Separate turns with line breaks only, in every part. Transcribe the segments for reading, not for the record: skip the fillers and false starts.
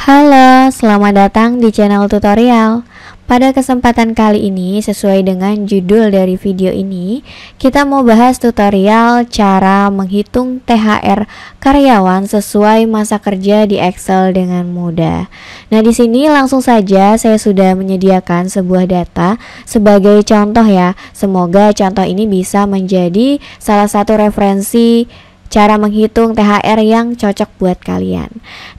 Halo, selamat datang di channel tutorial. Pada kesempatan kali ini, sesuai dengan judul dari video ini, kita mau bahas tutorial cara menghitung THR karyawan sesuai masa kerja di Excel dengan mudah. Nah, di sini langsung saja saya sudah menyediakan sebuah data sebagai contoh ya. Semoga contoh ini bisa menjadi salah satu referensi cara menghitung THR yang cocok buat kalian.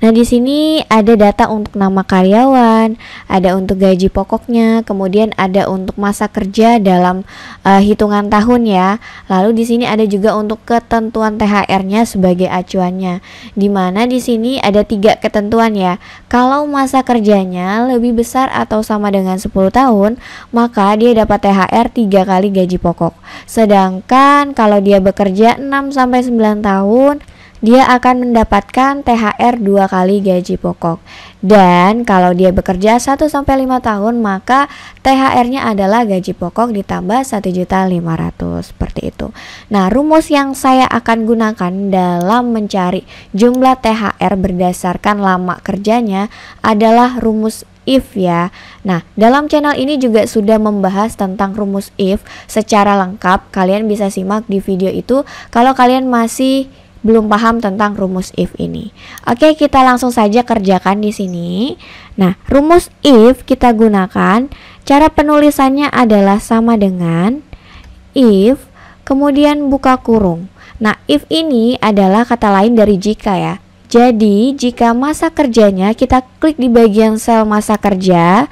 Nah, di sini ada data untuk nama karyawan, ada untuk gaji pokoknya, kemudian ada untuk masa kerja dalam hitungan tahun ya. Lalu di sini ada juga untuk ketentuan THR-nya sebagai acuannya. Dimana di sini ada 3 ketentuan ya. Kalau masa kerjanya lebih besar atau sama dengan 10 tahun, maka dia dapat THR 3 kali gaji pokok. Sedangkan kalau dia bekerja 6 sampai 9 tahun, dia akan mendapatkan THR 2 kali gaji pokok. Dan kalau dia bekerja 1 sampai 5 tahun, maka THR-nya adalah gaji pokok ditambah 1.500.000 seperti itu. Nah, rumus yang saya akan gunakan dalam mencari jumlah THR berdasarkan lama kerjanya adalah rumus if ya. Nah, dalam channel ini juga sudah membahas tentang rumus if secara lengkap. Kalian bisa simak di video itu kalau kalian masih belum paham tentang rumus if ini. Oke, kita langsung saja kerjakan di sini. Nah, rumus if kita gunakan, cara penulisannya adalah sama dengan if kemudian buka kurung. Nah, if ini adalah kata lain dari jika ya. Jadi, jika masa kerjanya kita klik di bagian sel masa kerja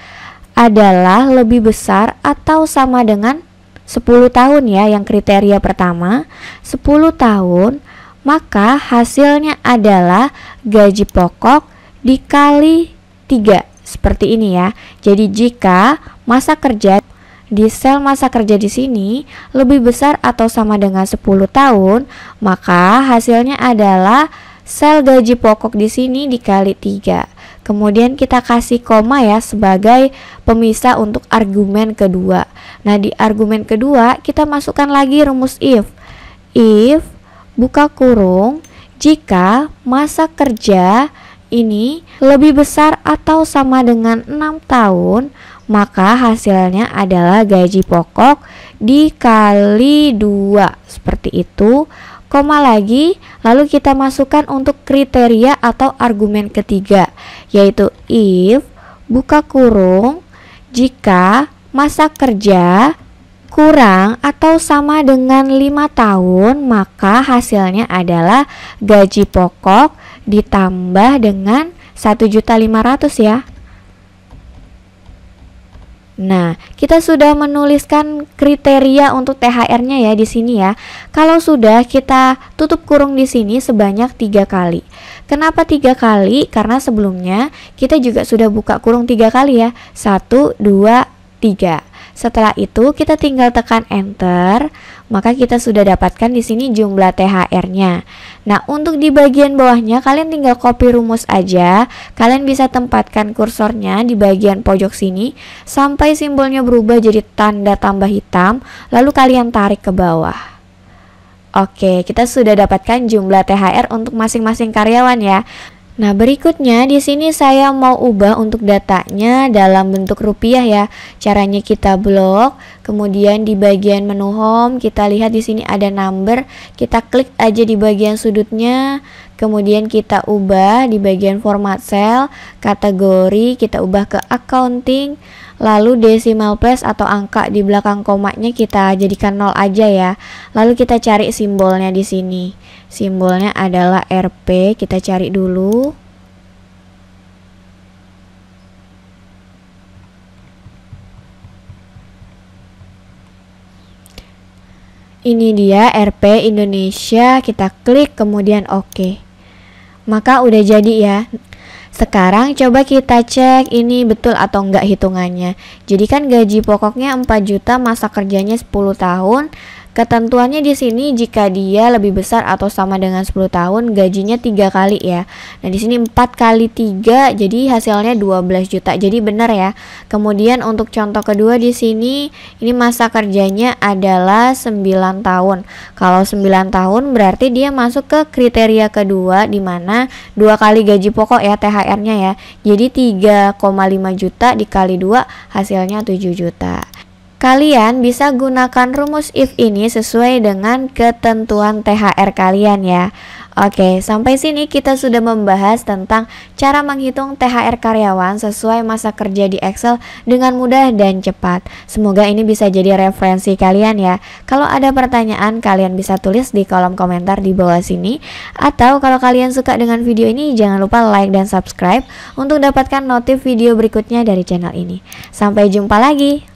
adalah lebih besar atau sama dengan 10 tahun ya, yang kriteria pertama 10 tahun, maka hasilnya adalah gaji pokok dikali 3 seperti ini ya. Jadi jika masa kerja di sel masa kerja di sini lebih besar atau sama dengan 10 tahun, maka hasilnya adalah sel gaji pokok di sini dikali 3. Kemudian kita kasih koma ya sebagai pemisah untuk argumen kedua. Nah, di argumen kedua kita masukkan lagi rumus if. If buka kurung, jika masa kerja ini lebih besar atau sama dengan 6 tahun, maka hasilnya adalah gaji pokok dikali 2. Seperti itu. Koma lagi, lalu kita masukkan untuk kriteria atau argumen ketiga, yaitu if buka kurung, jika masa kerja kurang atau sama dengan 5 tahun, maka hasilnya adalah gaji pokok ditambah dengan 1.500.000 ya. Nah, kita sudah menuliskan kriteria untuk THR-nya ya di sini ya. Kalau sudah, kita tutup kurung di sini sebanyak 3 kali. Kenapa 3 kali? Karena sebelumnya kita juga sudah buka kurung 3 kali ya. 1, 2, 3. Setelah itu kita tinggal tekan enter, maka kita sudah dapatkan di sini jumlah THR-nya. Nah, untuk di bagian bawahnya kalian tinggal copy rumus aja. Kalian bisa tempatkan kursornya di bagian pojok sini sampai simbolnya berubah jadi tanda tambah hitam, lalu kalian tarik ke bawah. Oke, kita sudah dapatkan jumlah THR untuk masing-masing karyawan ya. Nah, berikutnya di sini saya mau ubah untuk datanya dalam bentuk rupiah ya. Caranya kita blok, kemudian di bagian menu home kita lihat di sini ada number, kita klik aja di bagian sudutnya, kemudian kita ubah di bagian format cell, kategori kita ubah ke accounting, lalu decimal place atau angka di belakang komanya kita jadikan 0 aja ya. Lalu kita cari simbolnya di sini. Simbolnya adalah Rp, kita cari dulu. Ini dia Rp Indonesia, kita klik kemudian oke. Maka udah jadi ya. Sekarang coba kita cek ini betul atau enggak hitungannya. Jadi kan gaji pokoknya 4 juta, masa kerjanya 10 tahun. Ketentuannya di sini jika dia lebih besar atau sama dengan 10 tahun, gajinya 3 kali ya. Nah, di sini 4 kali 3 jadi hasilnya 12 juta. Jadi benar ya. Kemudian untuk contoh kedua di sini ini masa kerjanya adalah 9 tahun. Kalau 9 tahun berarti dia masuk ke kriteria kedua di mana 2 kali gaji pokok ya THR-nya ya. Jadi 3,5 juta dikali 2 hasilnya 7 juta. Kalian bisa gunakan rumus if ini sesuai dengan ketentuan THR kalian ya. Oke, sampai sini kita sudah membahas tentang cara menghitung THR karyawan sesuai masa kerja di Excel dengan mudah dan cepat. Semoga ini bisa jadi referensi kalian ya. Kalau ada pertanyaan, kalian bisa tulis di kolom komentar di bawah sini. Atau kalau kalian suka dengan video ini, jangan lupa like dan subscribe untuk dapatkan notif video berikutnya dari channel ini. Sampai jumpa lagi.